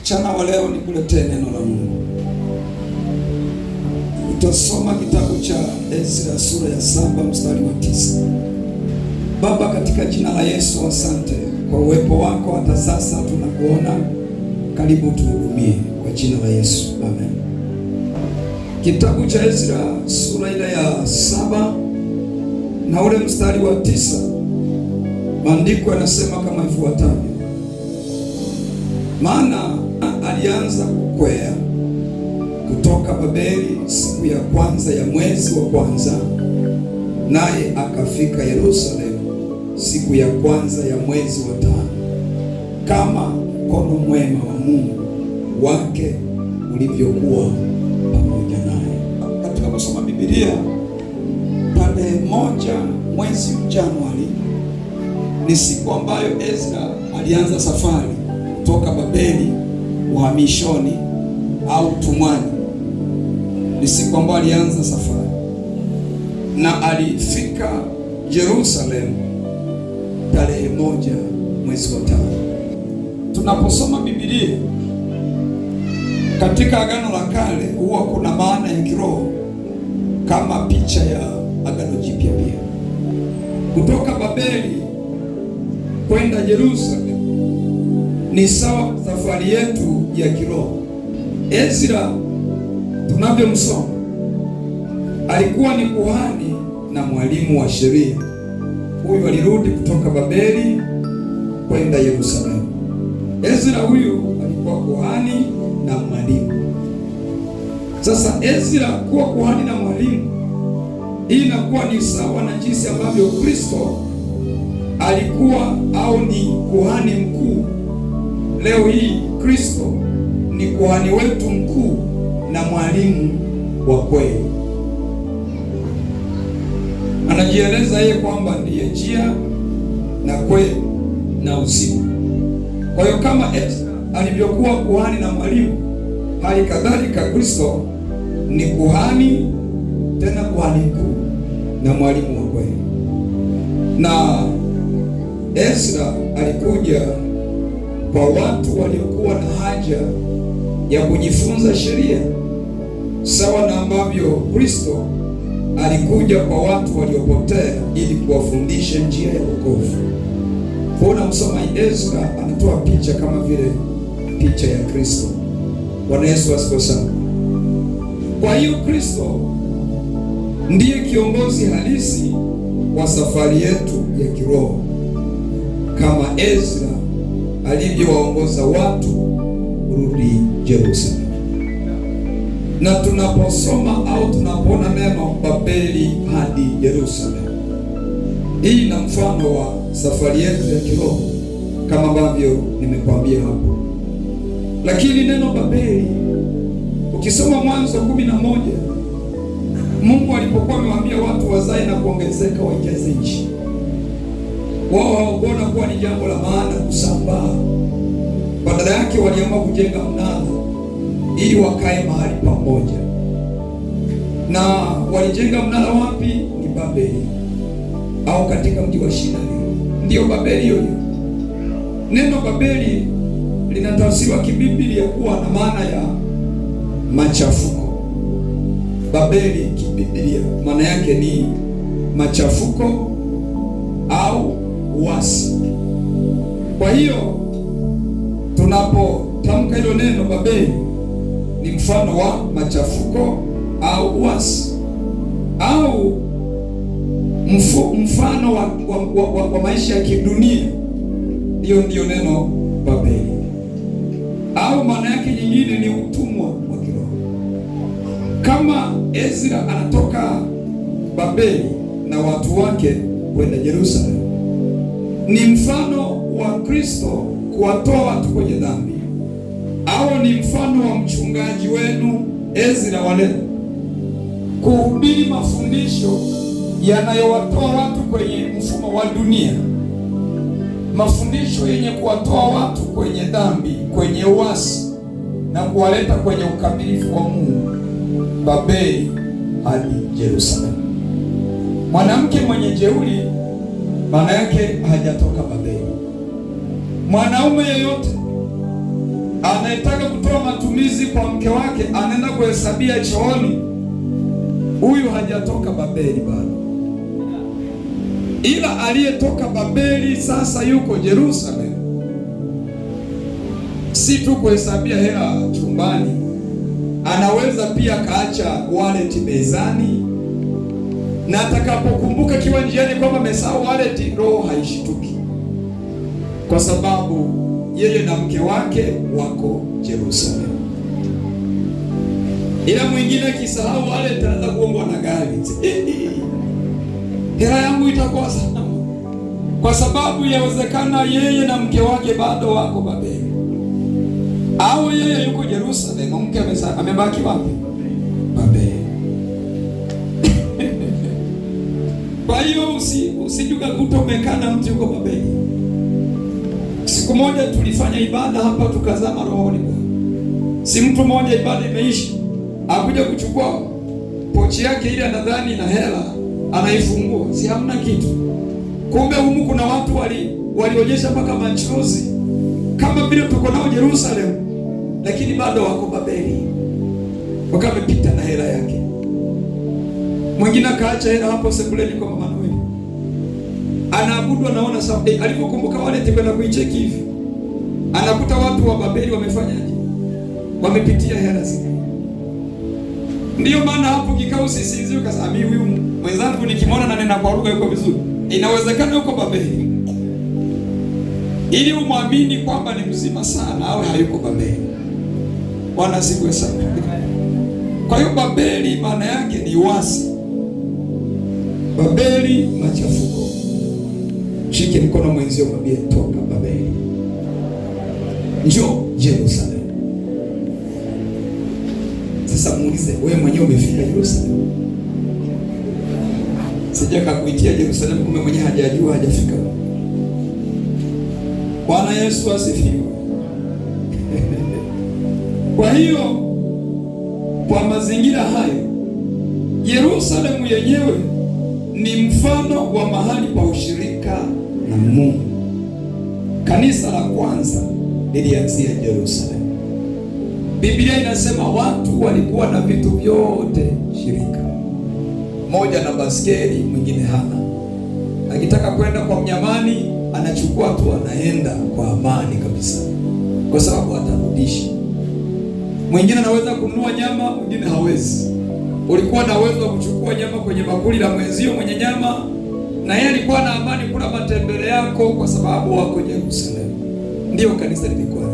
Mchana wa leo nikuletee neno la Mungu. Utasoma kitabu cha Ezra sura ya 7 mstari wa 9. Baba, katika jina la Yesu, asante kwa uwepo wako. Hata sasa tunakuona, karibu tuhudumie kwa jina la Yesu, amen. Kitabu cha Ezra sura ile ya 7 na ule mstari wa 9, maandiko yanasema kama ifuatavyo: maana alianza kukwea kutoka Babeli siku ya kwanza ya mwezi wa kwanza, naye akafika Yerusalemu siku ya kwanza ya mwezi wa 5, kama mkono mwema wa Mungu wake ulivyokuwa pamoja naye. Katika kusoma Biblia, tarehe 1 mwezi Januari ni siku ambayo Ezra alianza safari kutoka Babeli uhamishoni au tumwani. Ni siku ambayo alianza safari na alifika Yerusalemu tarehe 1 mwezi wa 5. Tunaposoma Biblia katika Agano la Kale, huwa kuna maana ya kiroho kama picha ya Agano Jipya pia. Kutoka Babeli kwenda Yerusalemu ni sawa safari yetu ya kiroho. Ezra tunavyomsoma alikuwa ni kuhani na mwalimu wa sheria. Huyu alirudi kutoka Babeli kwenda Yerusalemu. Ezra huyu alikuwa kuhani na mwalimu. Sasa Ezra kuwa kuhani na mwalimu, hii inakuwa ni sawa na jinsi ambavyo Kristo alikuwa au ni kuhani mkuu. Leo hii Kristo ni kuhani wetu mkuu na mwalimu wa kweli. Anajieleza yeye kwamba ndiye njia na kweli na uzima. Kwa hiyo kama Ezra alivyokuwa kuhani na mwalimu, hali kadhalika Kristo ni kuhani, tena kuhani mkuu na mwalimu wa kweli. Na Ezra alikuja kwa watu waliokuwa na haja ya kujifunza sheria, sawa na ambavyo Kristo alikuja kwa watu waliopotea ili kuwafundisha njia ya wokovu. Kwa unamsoma Ezra anatoa picha kama vile picha ya Kristo. Bwana Yesu asifiwe sana. Kwa hiyo Kristo ndiye kiongozi halisi wa safari yetu ya kiroho, kama Ezra alivyowaongoza watu kurudi Yerusalemu. Na tunaposoma au tunapoona neno Babeli hadi Yerusalemu, hii na mfano wa safari yetu ya kiroho kama ambavyo nimekwambia hapo. Lakini neno Babeli, ukisoma Mwanzo 11, Mungu alipokuwa amewaambia watu wazae na kuongezeka wajaze nchi, wao hawakuona kuwa ni jambo la maana kusambaa. Badala yake waliamua kujenga mnara ili wakae mahali pamoja. Na walijenga mnara wapi? Ni Babeli, au katika mji wa Shina. Ndiyo Babeli hiyo. Neno Babeli linatafsiriwa kibiblia kuwa na maana ya machafuko. Babeli kibiblia maana yake ni machafuko au uasi. Kwa hiyo tunapotamka hilo neno Babeli, ni mfano wa machafuko au uasi, au mfano wa maisha ya kidunia. Hiyo ndiyo neno Babeli, au maana yake nyingine ni utumwa wa kiroho. Kama Ezra anatoka Babeli na watu wake kwenda Yerusalemu, ni mfano wa Kristo kuwatoa watu kwenye dhambi, au ni mfano wa mchungaji wenu Ezra wale kuhubiri mafundisho yanayowatoa watu kwenye mfumo wa dunia, mafundisho yenye kuwatoa watu kwenye dhambi, kwenye uasi na kuwaleta kwenye ukamilifu wa Mungu. Babeli hadi Yerusalemu. Mwanamke mwenye jeuri, maana yake hajatoka Babeli. Mwanaume yeyote anayetaka kutoa matumizi kwa mke wake anaenda kuhesabia chooni, huyu hajatoka Babeli bado. Ila aliyetoka Babeli sasa yuko Yerusalemu. Si tu kuhesabia hela chumbani, anaweza pia kaacha wallet mezani, na atakapokumbuka kiwa njiani kwamba amesahau wallet, roho haishituki, kwa sababu yeye na mke wake wako Yerusalemu. Ila mwingine akisahau wallet anaanza kuombwa na gari, hela yangu itakuwa salama, kwa sababu yawezekana yeye na mke wake bado wako Babeli, au yeye yuko Yerusalemu, mke amebaki wapi? Babeli. Kwa hiyo usijuka kutomekana mtu yuko Babeli. Siku moja tulifanya ibada hapa tukazama rohoni. Si mtu mmoja ibada imeisha, akuja kuchukua pochi yake ile anadhani na hela, anaifungua, si hamna kitu. Kumbe humu kuna watu walionyesha mpaka machozi kama vile tuko nao Yerusalemu, lakini bado wako Babeli, wakamepita na hela yake. Mwingine akaacha hela hapo sebuleni kwa mama Noeli, anaabudu, anaona sawa. Alipokumbuka wale kwenda kuicheki hivi, anakuta watu wa Babeli wamefanyaje? Wamepitia hela zile. Ndiyo maana hapo kikao sisi ukasema, mimi huyu mwenzangu nikimwona na nena kwa lugha yuko vizuri, inawezekana yuko Babeli, ili umwamini kwamba ni mzima sana, au hayuko Babeli. Bwana siku sana. Kwa hiyo Babeli maana yake ni wasi. Babeli machafuko. Shike mkono mwenzio, mwambie toka Babeli, njoo Yerusalemu. Sasa muulize, wewe mwenyewe umefika Yerusalemu? Sija kakuitia Yerusalemu, kumbe mwenyewe hajajua, hajafika. Bwana Yesu asifiwe. Kwa hiyo kwa mazingira hayo, Yerusalemu yenyewe ni mfano wa mahali pa ushirika na Mungu. Kanisa la kwanza lilianzia Yerusalemu. Biblia inasema watu walikuwa na vitu vyote shirika. Mmoja na baskeli, mwingine hana. Akitaka kwenda kwa mnyamani, anachukua tu, anaenda kwa amani kabisa, kwa sababu atarudisha. Mwingine anaweza kununua nyama, mwingine hawezi. Ulikuwa na uwezo wa kuchukua nyama kwenye bakuli la mwenzio mwenye nyama, na yeye alikuwa na amani kula matembele yako, kwa sababu wako Yerusalemu. Ndio kanisa lilikuwa.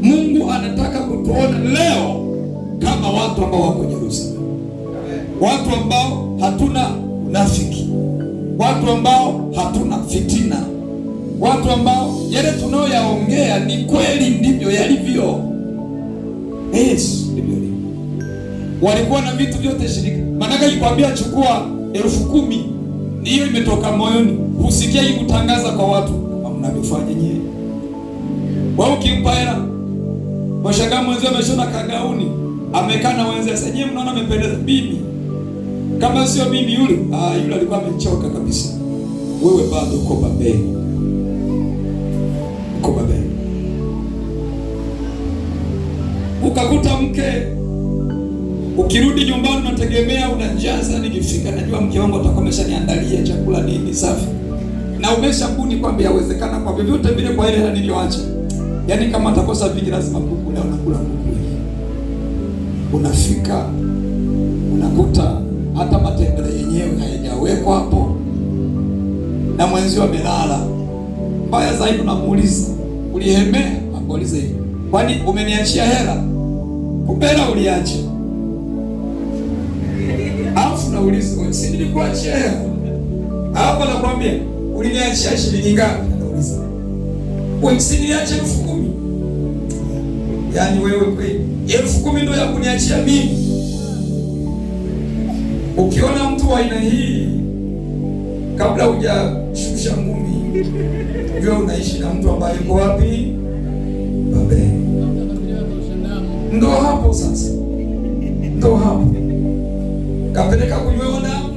Mungu anataka kutuona leo kama watu ambao wako Yerusalemu, watu ambao hatuna unafiki, watu ambao hatuna fitina, watu ambao yale tunayoyaongea ni kweli, ndivyo yalivyo. Yes, ndivyo yalivyo. Walikuwa na vitu vyote shirika. Manaka ikwambia chukua 10,000, hiyo imetoka moyoni. Usikie hii kutangaza kwa watu mnavyofanya nyewe. Wao kimpa hela, washangaa mwenzi ameshona kagauni, amekaa na wenzi, sasa nyewe mnaona amependeza. Bibi kama sio bibi yule, yule alikuwa amechoka kabisa. Wewe bado uko Babeli. Uko Babeli. Ukakuta mke, ukirudi nyumbani unategemea unajaza, nikifika najua mke wangu atakuwa ameshaniandalia chakula nini safi, na umeshabuni kwamba yawezekana kwa vyovyote vile kwa ile niliyoacha, yaani kama atakosa vingi lazima kuku leo nakula kuku. Unafika unakuta hata matembele yenyewe hayajawekwa hapo, na mwenzio amelala. Mbaya zaidi unamuuliza, ulihemea? Akuuliza hivi, kwani umeniachia hela? Kupela uliacha. Alafu nauliza, wewe si nilikuachia hela? Hapo nakwambia, uliniachia shilingi ngapi? Nauliza, wewe si niliacha 10,000? Yaani wewe kweli 10,000 ndio ya kuniachia mimi? Ukiona mtu wa aina hii, kabla hujashusha ngumi, wewe unaishi na mtu ambaye yuko wapi? Babeli. Ndo hapo sasa, ndo hapo kapeleka kunywa damu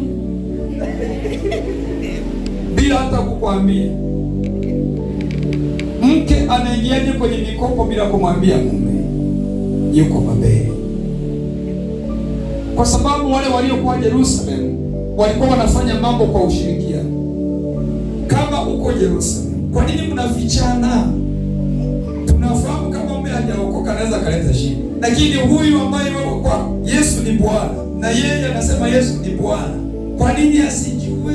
bila hata kukwambia. Mke anaingiaje kwenye mikopo bila kumwambia mume? Yuko Babeli. Kwa sababu wale waliokuwa Yerusalemu walikuwa wanafanya mambo kwa ushirikiano. Kama uko Yerusalemu, kwa nini mnafichana? Tunafahamu kama mume hajaokoka anaweza kaleta shida, lakini huyu ambaye kwa Yesu ni Bwana na yeye anasema Yesu ni Bwana, kwa nini asijue?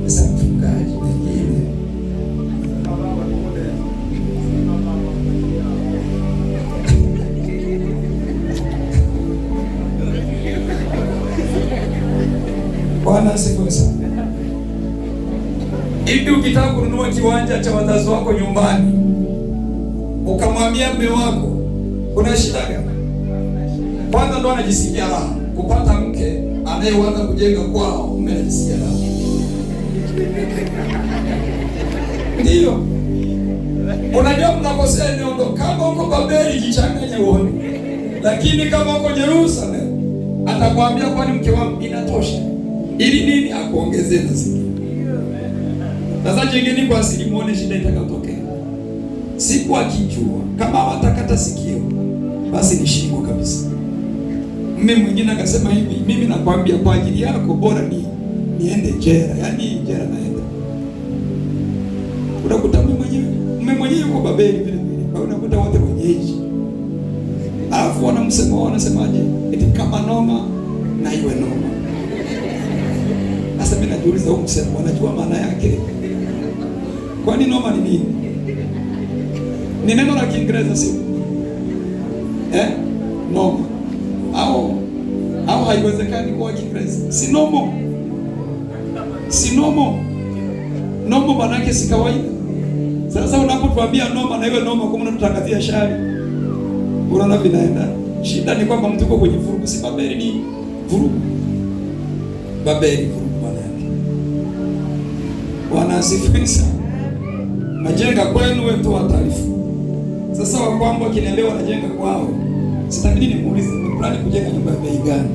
Sasa mchungaji mwingine Bwana asifiwe sana. Hivi ukitaka kununua kiwanja cha wazazi wako nyumbani, ukamwambia mume wako, kuna shida gani? Kwanza ndo anajisikia raha kupata mke anayeanza kujenga kwao, mume anajisikia raha. Ndio. Unajua mnakosea eneo, kama uko Babeli jichanganye uone. Lakini kama uko Yerusalemu, atakwambia kwani mke wangu inatosha. Ili nini? Akuongezee na zingine. Sasa jengeni kwa asili muone shida itakayotokea. Siku akijua kama watakata sikio, basi ni shingo kabisa. Mume mwingine akasema hivi, mimi nakwambia kwa ajili yako bora niende jela. Yaani jela naenda. Unakuta mume mwenyewe yuko Babeli vile vile. Kwa unakuta wote wenyeji. Alafu wanasemaje? Eti kama noma na iwe noma. Sasa mimi najiuliza huko msemo wanajua maana yake. Kwani noma ni nini? Ni neno la Kiingereza sio? Noma. Au haiwezekani kwa Kiingereza. Si nomo. Si nomo. Nomo maana yake si kawaida. Sasa unapotuambia noma na iwe noma, kwa maana tutangazia shari. Unaona vinaenda. Shida ni kwamba mtu uko kwenye vurugu. Si Babeli ni vurugu. Babeli vurugu maana yake. Bwana asifiwe sana. Najenga kwenu wewe toa taarifa. Sasa wa kwamba wakinielewa najenga kwao, sitabidi nimuulize plani kujenga nyumba ya bei gani?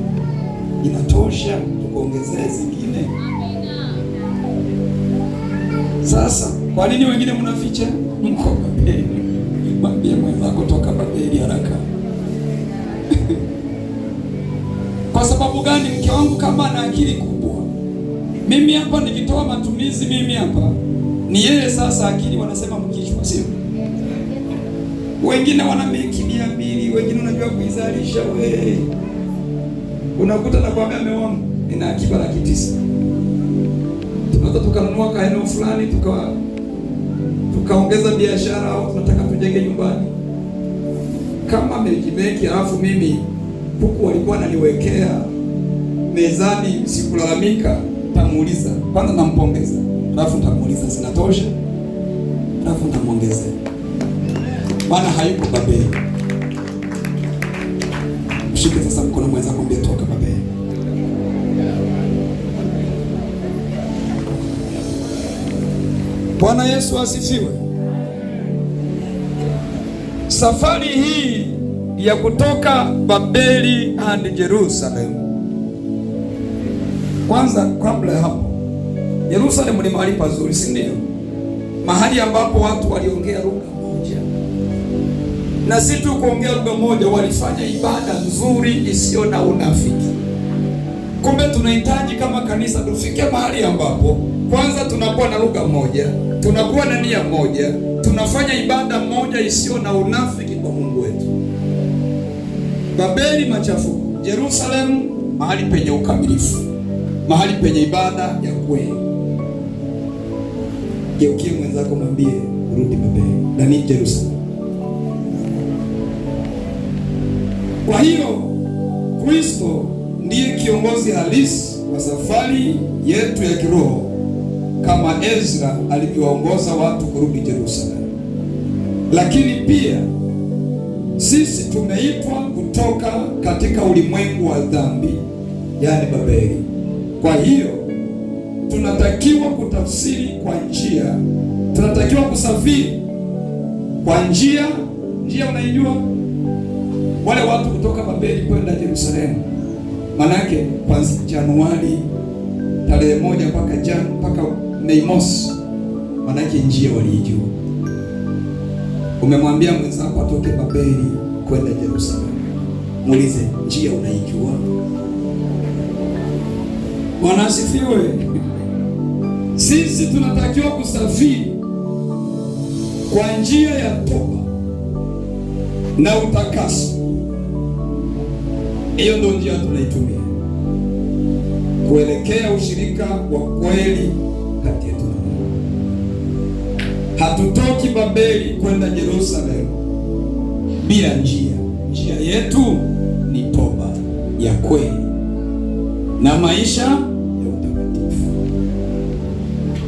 Inatosha tukuongezee zingine? Sasa kwa nini wengine mnaficha? Mko Babeli. Mwambie mwenzako toka Babeli haraka. Kwa sababu gani? Mke wangu kama ana akili kubwa. Mimi hapa nikitoa matumizi, mimi hapa ni yeye sasa akili wanasema mkichwa sio? Wengine wana meki 200, wengine unajua kuizalisha wewe. Unakuta na kwambia mume wangu nina akiba 900. Tunaweza tukanunua kaeneo fulani tukaongeza biashara au tunataka tujenge nyumbani. Kama meki alafu mimi huku walikuwa naniwekea mezani sikulalamika, tamuuliza. Kwanza nampongeza. Alafu nitamuuliza zinatosha? Alafu nitamuongezea. Bwana hayuko Babeli. Mshike sasa mkono mwenzako mwambie toka Babeli. Bwana Yesu asifiwe. Safari hii ya kutoka Babeli hadi Jerusalem. Kwanza kabla hapo, Yerusalemu ni mahali pazuri, si ndio? Mahali ambapo watu waliongea lugha moja. Na si tu kuongea lugha moja, walifanya ibada nzuri isiyo na unafiki. Kumbe tunahitaji kama kanisa tufike mahali ambapo kwanza tunakuwa na lugha moja, tunakuwa na nia moja, tunafanya ibada moja isiyo na unafiki kwa Mungu wetu. Babeli machafuko, Yerusalemu mahali penye ukamilifu, mahali penye ibada ya kweli. Geukie mwenzako mwambie rudi Babeli na ni Yerusalemu. Kwa hiyo Kristo ndiye kiongozi halisi wa safari yetu ya kiroho, kama Ezra alivyoongoza watu kurudi Yerusalemu. Lakini pia sisi tumeitwa kutoka katika ulimwengu wa dhambi, yaani Babeli. Kwa hiyo tunatakiwa kutafsiri kwa njia, tunatakiwa kusafiri kwa njia unaijua? Wale watu kutoka Babeli kwenda Yerusalemu, manake kuanzia Januari tarehe 1 mpaka Mei Mosi, manake njia walijua. Umemwambia mwenzako atoke Babeli kwenda Yerusalemu. Muulize, njia unaijua? Bwana asifiwe. Sisi tunatakiwa kusafiri kwa njia ya toba na utakaso. Hiyo ndio njia tunaitumia kuelekea ushirika wa kweli kati yetu na Mungu. Hatutoki Babeli kwenda Yerusalemu bila njia. Njia yetu ni toba ya kweli na maisha ya utakatifu.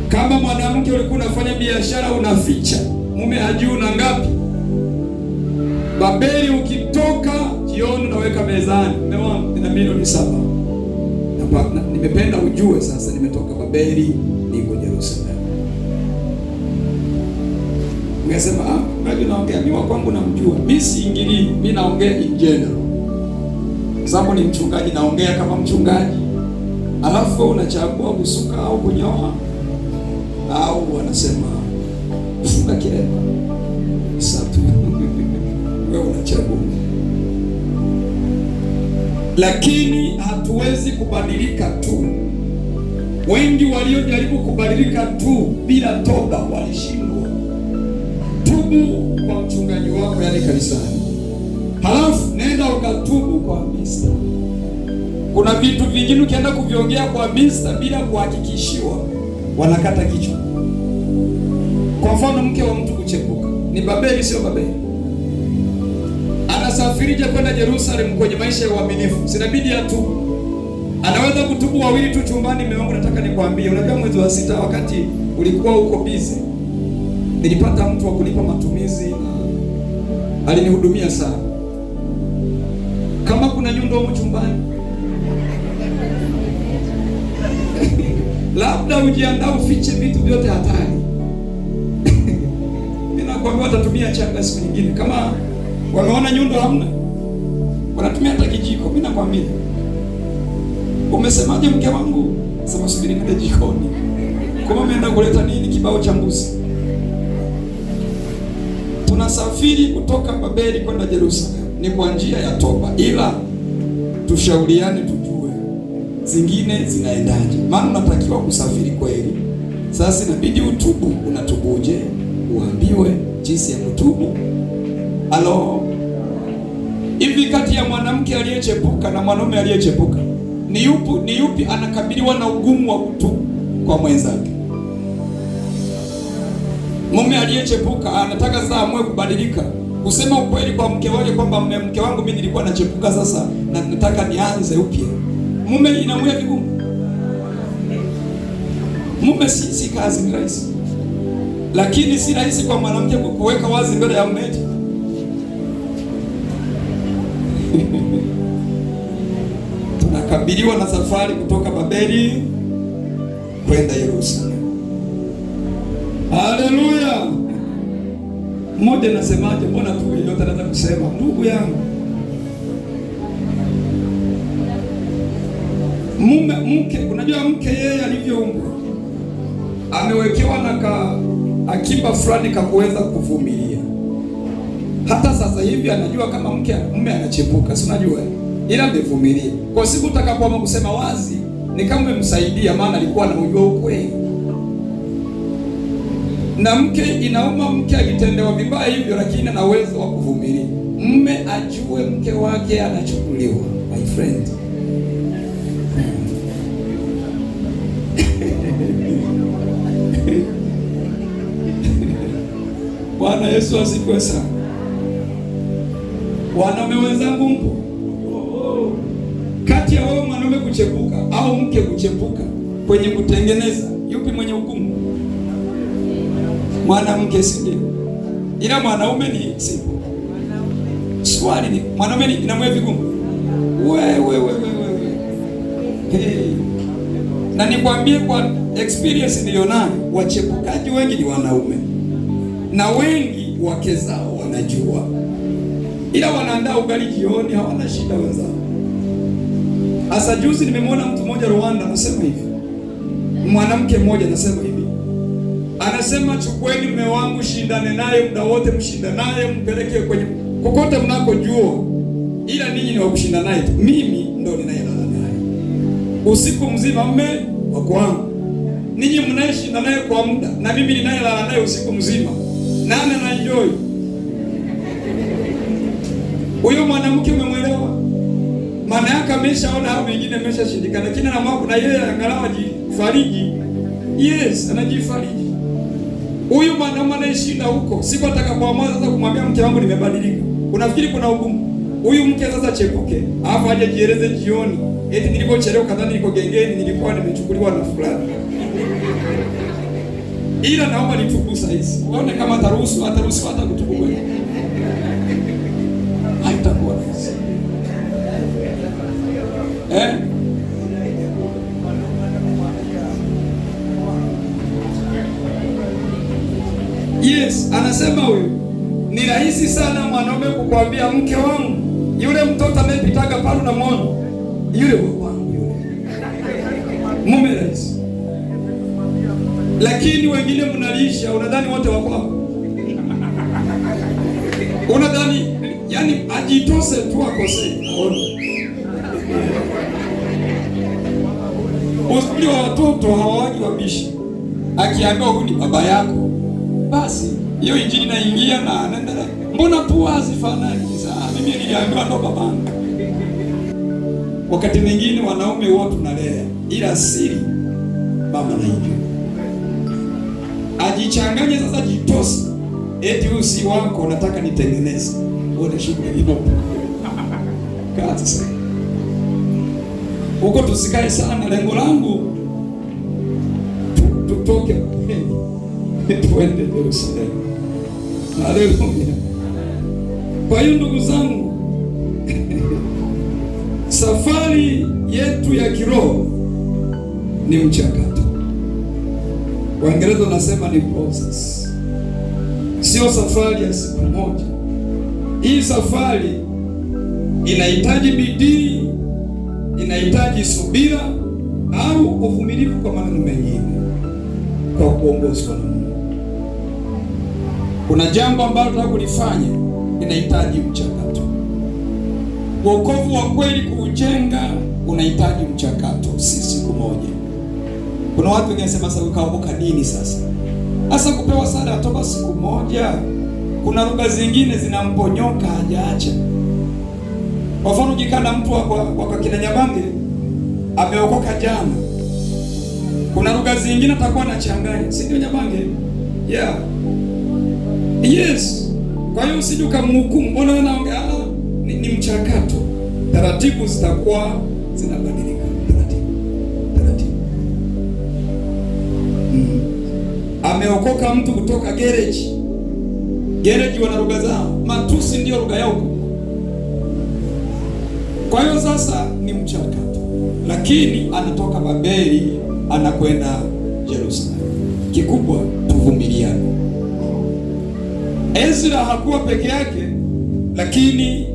Kama mwanamke ulikuwa unafanya biashara unaficha, mume hajui una ngapi, Babeli ukitoka jioni unaweka mezani, mume wangu nina milioni 7. Nimependa ujue sasa nimetoka Babeli niko Yerusalemu. Ungesema mimi naongea mimi kwangu namjua. Mimi siingilii, mimi naongea in general. Kwa sababu ni mchungaji, naongea kama mchungaji. Alafu unachagua kusuka au kunyoa, au wanasema kufunga kilemba. Sasa wewe unachagua. Lakini hatuwezi kubadilika tu. Wengi waliojaribu kubadilika tu bila toba walishindwa. Tubu kwa mchungaji wako, yani kanisani. Halafu nenda ukatubu kwa mista. Kuna vitu vingine ukienda kuviongea kwa mista bila kuhakikishiwa, wanakata kichwa. Kwa mfano, mke wa mtu kuchepuka ni Babeli, sio Babeli? Anasafirije kwenda Yerusalemu kwenye maisha ya uaminifu? Sinabidi atubu. Anaweza kutubu wawili tu chumbani. Mume wangu, nataka nikwambie, unajua mwezi wa 6 wakati ulikuwa uko busy, nilipata mtu wa kunipa matumizi na alinihudumia sana. Kama kuna nyundo huko chumbani labda ujiandaa ufiche vitu vyote hatari. Ninakwambia watatumia changa siku nyingine. Kama wameona nyundo hamna, wanatumia hata kijiko. Mimi nakwambia, umesemaje mke wangu? Sema subiri nende jikoni. Kama umeenda kuleta nini? Kibao cha mbuzi. Tunasafiri kutoka Babeli kwenda Yerusalemu ni kwa njia ya toba, ila tushauriane tujue zingine zinaendaje. Maana unatakiwa kusafiri kweli. Sasa inabidi utubu. Unatubuje? Uambiwe jinsi ya kutubu. Halo, hivi kati ya mwanamke aliyechepuka na mwanaume aliyechepuka ni yupi anakabiliwa na ugumu wa kutubu kwa mwenzake? Mume aliyechepuka anataka sasa amue kubadilika, kusema ukweli kwa mke wake kwamba mke wangu mimi nilikuwa nachepuka, sasa na nataka nianze upya. Mume inamwia vigumu. Mume si kazi, ni rahisi. Lakini si rahisi kwa mwanamke kuweka wazi mbele ya mume. Tunakabiliwa na safari kutoka Babeli kwenda Yerusalemu. Haleluya! Mmoja nasemaje? Mbona tu yote anataka kusema, ndugu yangu, mke, unajua mke yeye alivyoumbwa amewekewa na akiba fulani kakuweza kuvumilia. Hata sasa hivi anajua kama mume anachepuka, si unajua, ila amevumilia. Kwa siku utakapoamua kusema wazi, ni kama umemsaidia, maana alikuwa anajua ukweli. Na mke, inauma mke akitendewa vibaya hivyo, lakini ana uwezo wa kuvumilia. Mume ajue mke wake anachukuliwa, my friend. Bwana Yesu asifiwe sana. Wanaume wenzangu, mpo kati ya wewe mwanaume kuchepuka au mke kuchepuka kwenye kutengeneza, yupi mwenye hukumu? Mwanamke, si ndio? Ila mwanaume ni sipo. Swali ni mwanaume ni inamwe vigumu. Wewe. Hey. Na nikwambie kwa experience nilionayo, wachepukaji wengi ni wanaume. Na wengi wake zao wanajua, ila wanaandaa ugali jioni, hawana shida wenzao. Asa juzi nimemwona mtu mmoja Rwanda anasema hivi, mwanamke mmoja anasema hivi, Anasema chukueni mume wangu, shindane naye muda wote, mshindane naye, mpeleke kwenye kokote mnakojua, ila ninyi ni wa kushinda naye tu. Mimi ndo ninayelala naye usiku mzima, mume wako wangu. Ninyi mnayeshinda naye kwa muda, na mimi ninayelala naye usiku mzima. Nani anaenjoy? Huyo mwanamke umemwelewa? Maana yake ameshaona hao wengine ameshashindikana, lakini na mwako na yeye angalau ajifariji. Yes, anajifariji. Huyu mwanaume anayeshinda huko, siku atakapoamua sasa kumwambia mke wangu nimebadilika, unafikiri kuna ugumu? Huyu mke sasa chepuke, alafu aje jieleze jioni, eti nilipochelewa kadhani niko gengeni, nilikuwa nimechukuliwa na fulani. Ila naomba nitubu sasa hizi. Uone kama ataruhusu hata kutubu kweli. Haitakuwa rahisi. Yes, anasema huyu, ni rahisi sana mwanaume kukwambia mke wangu, yule mtoto anayepitaga pale na mwono, yule wangu yule. Mume rahisi. Lakini wengine mnalisha, unadhani wote wako hapo. Unadhani yani ajitose tu akosee. Usuli wa watoto hawawaji wabishi. Akiambiwa huyu ni baba yako, basi hiyo injili inaingia na anaendelea. Mbona pua hazifanani? Sasa mimi niliambiwa ndo babangu. Wakati mwingine wanaume wote tunalea, ila siri mama na hiyo. Ajichanganye sasa, jitose. Eti huyu si wako, nataka nitengeneze. Uone shughuli hiyo. Kazi sasa. Huko tusikae sana, lengo langu tutoke tuende Yerusalemu. Haleluya. Kwa hiyo ndugu zangu, safari yetu ya kiroho ni mchakato. Waingereza wanasema ni process. Sio safari ya siku moja. Hii safari inahitaji bidii, inahitaji subira au uvumilivu, kwa maneno mengine, kwa kuongozwa na Mungu. Kuna jambo ambalo tunataka kulifanya, inahitaji mchakato. Wokovu wa kweli kuujenga unahitaji mchakato, si siku moja. Kuna watu wengine wanasema sasa ukaokoka dini sasa. Sasa kupewa sala ya toba siku moja. Kuna lugha zingine zinamponyoka hajaacha. Kwa mfano jikana mtu kwa kina Nyabange ameokoka jana. Kuna lugha zingine atakuwa anachanganya. Si ndio Nyabange? Yeah. Yes. Kwa hiyo usije ukamhukumu. Mbona wewe unaongea? Ni mchakato. Taratibu zitakuwa zinabadilika. Taratibu. Ameokoka mtu kutoka garage. Garage wana lugha zao. Matusi ndio lugha yao. Kwa hiyo sasa ni mchakato. Lakini anatoka Babeli anakwenda Yerusalemu. Kikubwa tuvumiliane. Ezra hakuwa peke yake, lakini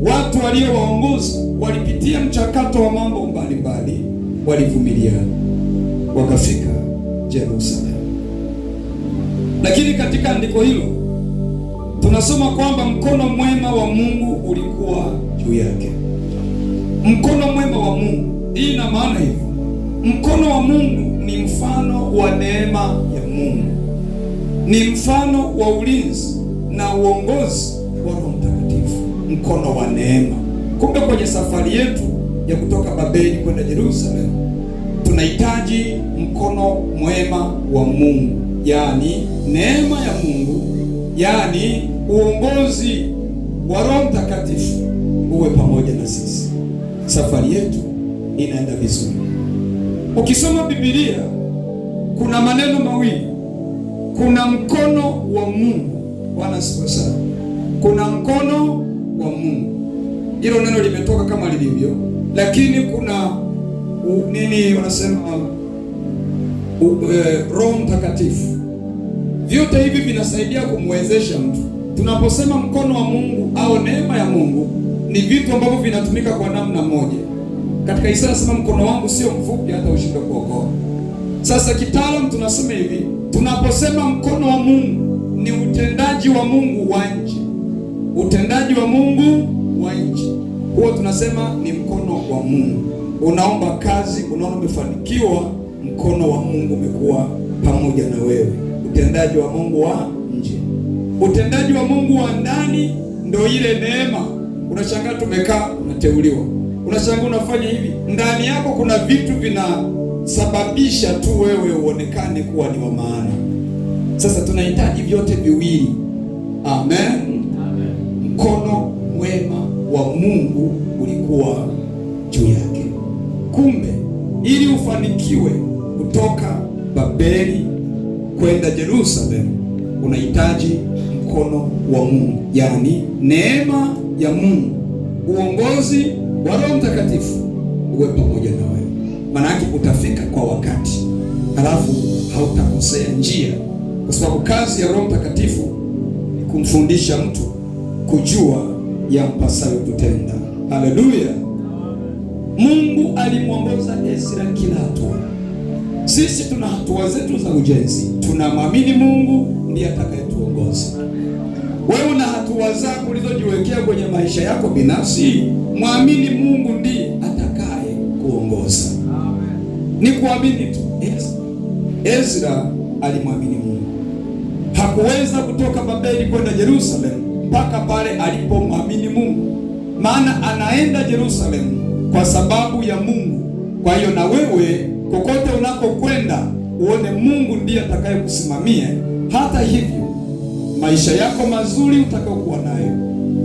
watu waliowaongoza walipitia mchakato wa mambo mbalimbali, walivumiliana, wakafika Yerusalemu. Lakini katika andiko hilo tunasoma kwamba mkono mwema wa Mungu ulikuwa juu yake. Mkono mwema wa Mungu, hii ina maana hivi: mkono wa Mungu ni mfano wa neema ya Mungu, ni mfano wa ulinzi na uongozi wa Roho Mtakatifu, mkono wa neema. Kumbe kwenye safari yetu ya kutoka Babeli kwenda Yerusalemu tunahitaji mkono mwema wa Mungu, yaani neema ya Mungu, yaani uongozi wa Roho Mtakatifu uwe pamoja na sisi. Safari yetu inaenda vizuri. Ukisoma Biblia kuna maneno mawili. Kuna mkono wa Mungu. Bwana asifiwe sana. Kuna mkono wa Mungu. Hilo neno limetoka kama lilivyo, lakini kuna nini wanasema Roho Mtakatifu. Vyote hivi vinasaidia kumwezesha mtu. Tunaposema mkono wa Mungu au neema ya Mungu, ni vitu ambavyo vinatumika kwa namna moja. Katika Isaya anasema mkono wangu sio mfupi hata ushindwe kuokoa. Sasa kitaalamu tunasema hivi, tunaposema mkono wa Mungu ni utendaji wa Mungu wa nje. Utendaji wa Mungu wa nje, huo tunasema ni mkono wa Mungu. Unaomba kazi, unaona umefanikiwa, mkono wa Mungu umekuwa pamoja na wewe. Utendaji wa Mungu wa nje. Utendaji wa Mungu wa ndani ndio ile neema. Unashangaa tumekaa, unateuliwa, unashangaa unafanya hivi, ndani yako kuna vitu vinasababisha tu wewe uonekane kuwa ni wa maana. Sasa tunahitaji vyote viwili. Amen. Mkono mwema wa Mungu ulikuwa juu yake. Kumbe ili ufanikiwe kutoka Babeli kwenda Yerusalemu, unahitaji mkono wa Mungu, yaani neema ya Mungu, uongozi wa Roho Mtakatifu uwe pamoja na wewe. Maana yake utafika kwa wakati, halafu hautakosea njia, kwa sababu kazi ya Roho Mtakatifu ni kumfundisha mtu kujua yampasayo kutenda. Haleluya! Mungu alimwongoza Ezra kila hatua. Sisi tuna hatua zetu za ujenzi, tunamwamini Mungu ndiye atakayetuongoza. Wewe una hatua zako ulizojiwekea kwenye maisha yako binafsi, mwamini Mungu ndiye atakaye kuongoza. Ni kuamini tu. Ezra alimwamini Mungu. Hakuweza kutoka Babeli kwenda Yerusalemu mpaka pale alipomwamini Mungu, maana anaenda Yerusalemu kwa sababu ya Mungu. Kwa hiyo na wewe kokote unakokwenda uone Mungu ndiye atakaye kusimamia. Hata hivyo, maisha yako mazuri utakayokuwa nayo,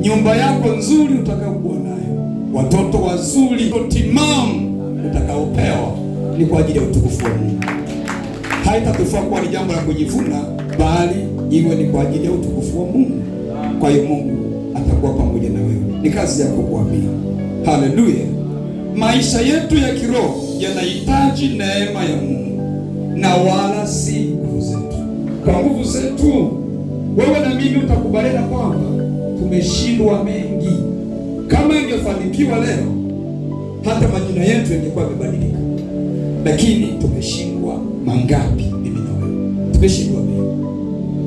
nyumba yako nzuri utakayokuwa nayo, watoto wazuri timamu utakaopewa, ni kwa ajili ya utukufu wa Mungu. Haitatufaa kuwa ni jambo la kujivuna, bali iwe ni kwa ajili ya utukufu wa Mungu. Kwa hiyo Mungu atakuwa pamoja na wewe. Ni kazi yako kuamini. Haleluya! Maisha yetu ya kiroho yanahitaji neema ya Mungu na wala si nguvu zetu. Kwa nguvu zetu, wewe na mimi utakubaliana kwamba tumeshindwa mengi. Kama ingefanikiwa leo, hata majina yetu yangekuwa yamebadilika. Lakini tumeshindwa mangapi? Mimi na wewe tumeshindwa mengi,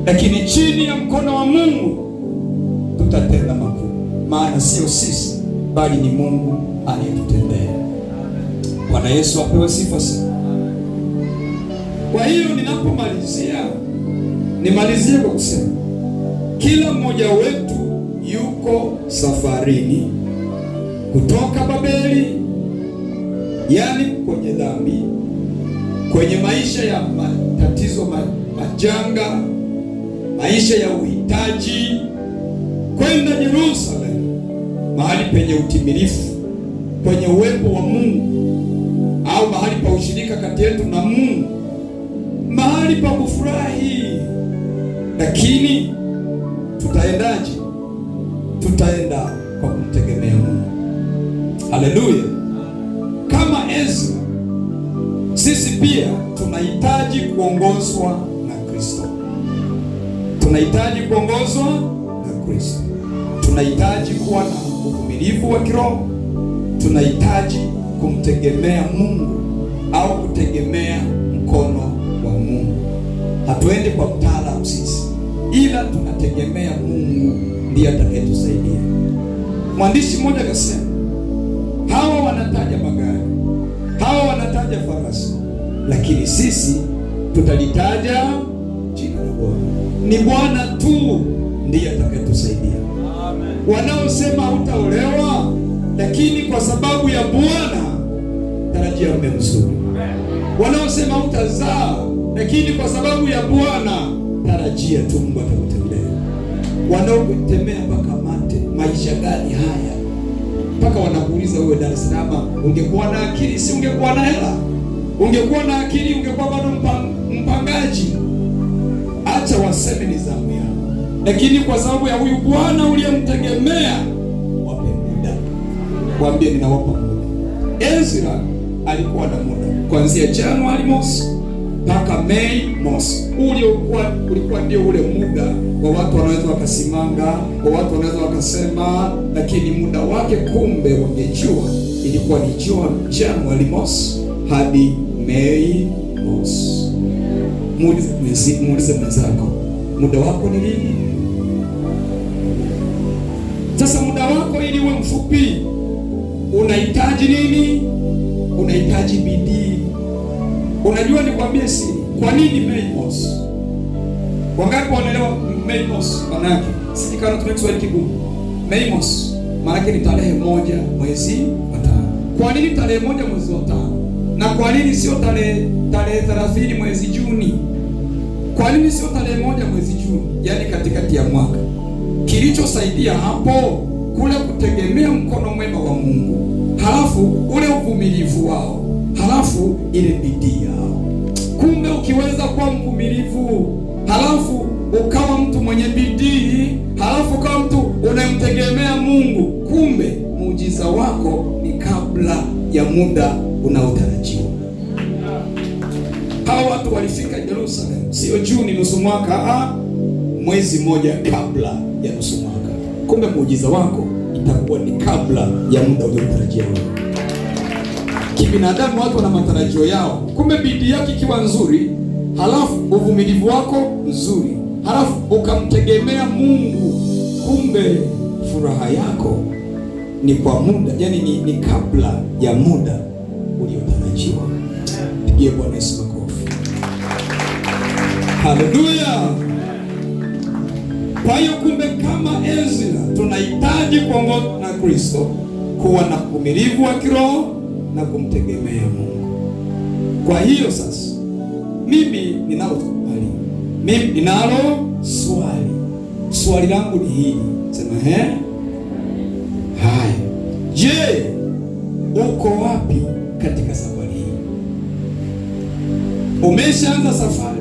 lakini chini ya mkono wa Mungu tutatenda makuu, maana sio sisi bali ni Mungu anayetutendea. Bwana Yesu apewe sifa sana. Kwa hiyo ninapomalizia, nimalizie kwa kusema kila mmoja wetu yuko safarini kutoka Babeli, yaani kwenye dhambi, kwenye maisha ya matatizo, majanga, maisha ya uhitaji, kwenda Yerusalemu, mahali penye utimilifu, kwenye uwepo wa Mungu, au mahali pa ushirika kati yetu na Mungu, mahali pa kufurahi. Lakini tutaendaje? Tutaenda kwa kumtegemea Mungu. Haleluya! Kama Ezra, sisi pia tunahitaji kuongozwa na Kristo. Tunahitaji kuongozwa na Kristo. Tunahitaji kuwa na uvumilivu wa kiroho. Tunahitaji kumtegemea Mungu au kutegemea mkono wa Mungu. Hatuendi kwa mtaalamu sisi, ila tunategemea Mungu ndiye atakayetusaidia. Mwandishi mmoja akasema, hawa wanataja magari, hawa wanataja farasi, lakini sisi tutalitaja jina la Bwana. Ni Bwana tu ndiye atakayetusaidia. Wanaosema hutaolewa, lakini kwa sababu ya Bwana tarajia mume mzuri. Wanaosema hutazaa, lakini kwa sababu ya Bwana tarajia tu Mungu atakutendea. Wanaokutemea mpaka mate, maisha gani haya? Mpaka wanakuuliza wewe, Dar es Salaam, ungekuwa na akili si ungekuwa na hela? Ungekuwa na akili ungekuwa bado mpangaji. Acha waseme ni zamu yao, lakini kwa sababu ya huyu Bwana uliyemtegemea, wape muda. Waambie ninawapa muda. Ezra alikuwa na muda kuanzia Januari mosi mpaka Mei mosi. Ulikuwa ndio ule muda wa watu wanaweza wakasimanga, wa watu wanaweza wakasema, lakini muda wake kumbe ungejua ilikuwa ni Januari mosi hadi Mei boss. Muulize mwenzako, muda wako ni lini? Sasa muda wako ili uwe mfupi unahitaji nini? Unahitaji bidii. Unajua nikwambie siri, kwa nini Mei Mosi? Wangapi wanaelewa Mei Mosi maana yake? Sisi kama tuna Kiswahili kigumu. Mei Mosi maana yake ni tarehe 1 mwezi wa 5. Kwa nini tarehe 1 mwezi wa 5? Na kwa nini sio tarehe 30 mwezi Juni? Kwa nini sio tarehe 1 mwezi Juni? Yaani katikati ya mwaka. Kilichosaidia hapo kule kutegemea mkono mwema wa Mungu, halafu ule uvumilivu wao, halafu ile bidii yao. Kumbe ukiweza kuwa mvumilivu, halafu ukawa mtu mwenye bidii, halafu ukawa mtu unayemtegemea Mungu, kumbe muujiza wako ni kabla ya muda unaotarajiwa. Hawa watu walifika Yerusalemu sio Juni nusu mwaka, mwezi mmoja kabla ya nusu mwaka. Kumbe muujiza wako itakuwa ni kabla ya muda uliotarajia wewe. Kibinadamu watu wana matarajio yao. Kumbe bidii yako ikiwa nzuri, halafu uvumilivu wako mzuri, halafu ukamtegemea Mungu, kumbe furaha yako ni kwa muda, yani ni kabla ya muda uliotarajiwa. Pigie Bwana Yesu makofi. Haleluya. Kwa hiyo kumbe kama Ezra tunahitaji kuongozwa na Kristo, kuwa na uvumilivu wa kiroho na kumtegemea Mungu. Kwa hiyo sasa mimi ninalo swali. Swali langu ni hili. Sema haya. Je, uko wapi katika safari hii? Umeshaanza safari?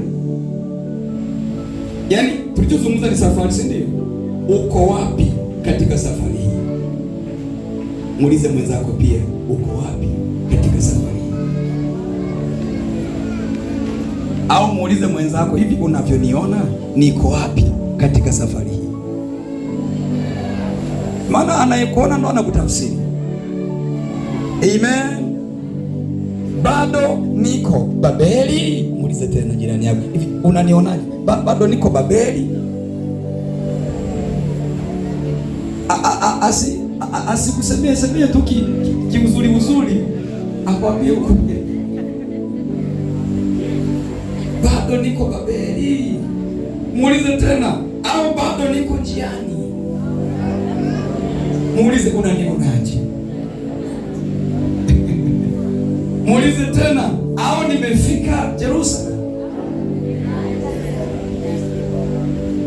Yaani tulichozungumza ni safari, si ndio? Uko wapi katika safari hii? Muulize mwenzako pia, uko wapi katika safari hii? Au muulize mwenzako, hivi unavyoniona niko wapi katika safari hii? Maana anayekuona ndo anakutafsiri. Amen. Bado niko Babeli? Muulize tena jirani yako, hivi unanionaje? Bado niko Babeli? Asikusemee tu kiuzuri, akwambie huko, bado niko Babeli. Muulize tena, au bado niko njiani? Muulize, unanionaje? Muulize tena, au nimefika Yerusalemu?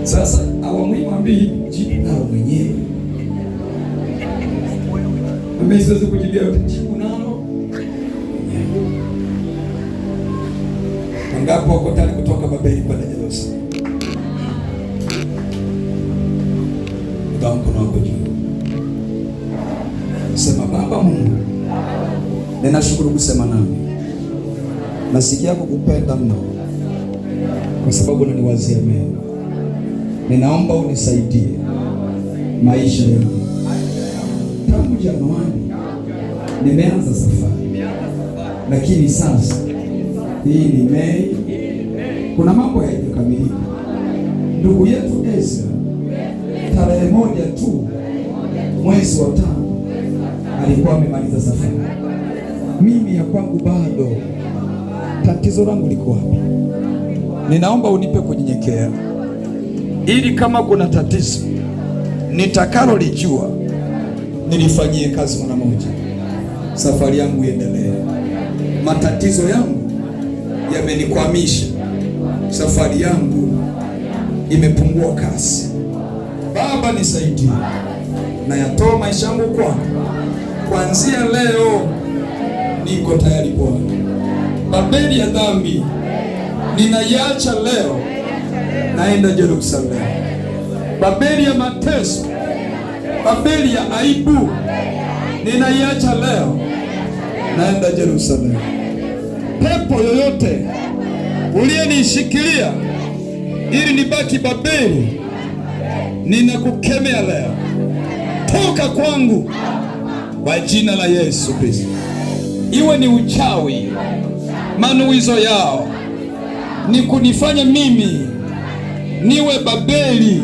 Sasa awamwambie jibu nalo mwenyewe. Mimi siwezi kujibia jibu nalo. Wangapi wako tayari kutoka Babeli kwenda Yerusalemu? Ndio mkono wako juu. Sema, Baba Mungu, ninashukuru kusema nami. Nasikia kukupenda mno kwa sababu unaniwazia mema. Ninaomba unisaidie maisha yangu. Tangu Januari nimeanza safari, lakini sasa hii ni Mei, kuna mambo hayajakamilika. Ndugu yetu Ezra tarehe 1 tu mwezi wa 5 alikuwa amemaliza safari. Mimi ya kwangu bado. Tatizo langu liko wapi? Ninaomba unipe kunyenyekea, ili kama kuna tatizo nitakalo lijua nilifanyie kazi mara moja, safari yangu iendelee. Matatizo yangu yamenikwamisha, safari yangu imepungua kasi. Baba nisaidie, na yatoa maisha yangu kwako. Kuanzia leo niko tayari Bwana. Babeli ya dhambi ninaiacha leo, naenda Yerusalemu. Babeli ya mateso, Babeli ya aibu ninaiacha leo, naenda Yerusalemu. Pepo yoyote uliyenishikilia ili nibaki Babeli, ninakukemea leo, toka kwangu kwa jina la Yesu Kristo. Iwe ni uchawi, manuizo yao ni kunifanya mimi niwe Babeli,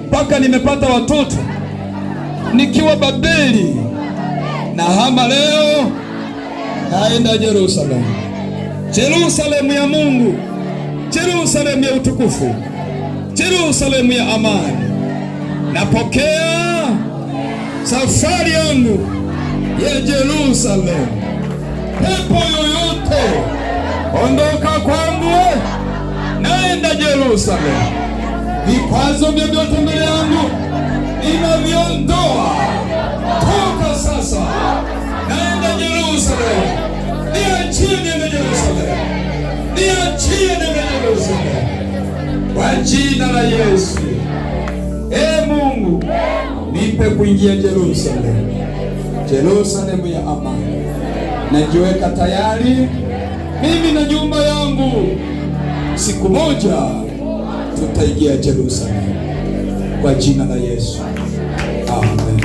mpaka nimepata watoto nikiwa Babeli. Na hama leo naenda Yerusalemu, Yerusalemu ya Mungu, Yerusalemu ya utukufu, Yerusalemu ya amani. Napokea safari yangu ya Yerusalemu. Pepo yoyote ondoka kwangu, naenda Yerusalemu. Vikwazo vyovyote mbele yangu ninaviondoa toka sasa, naenda Yerusalemu. Niachie niende Yerusalemu, niachie niende Yerusalemu kwa jina la Yesu. Mungu, nipe kuingia Yerusalemu, Yerusalemu ya amani. Najiweka tayari mimi na nyumba yangu, siku moja tutaingia Yerusalemu kwa jina la Yesu. Amen.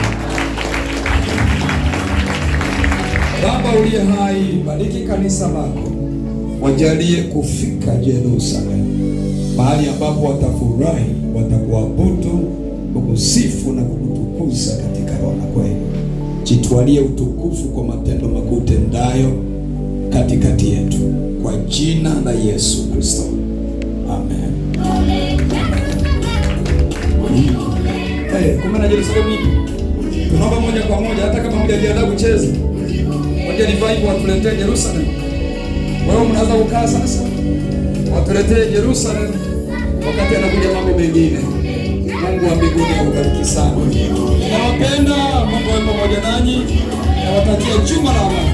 Baba uliye hai, bariki kanisa lako, wajalie kufika Yerusalemu, mahali ambapo watafurahi, watakuabudu, kukusifu na kukutukuza katika roho na kweli. Jitwalie utukufu kwa matendo makuu tendayo katikati yetu, kwa jina la Yesu Kristo. Amen. Kumbe na Yerusalemu tunaomba moja kwa moja, hata kama mjajiandaa kucheza, moja ni vibe watuletee Yerusalemu. Wewe mnaweza kukaa sasa, watuletee Yerusalemu wakati anakuja mambo mengine. Mungu wa mbinguni akubariki sana. Nawapenda, Mungu awe pamoja nanyi. Nawatakia juma la amani.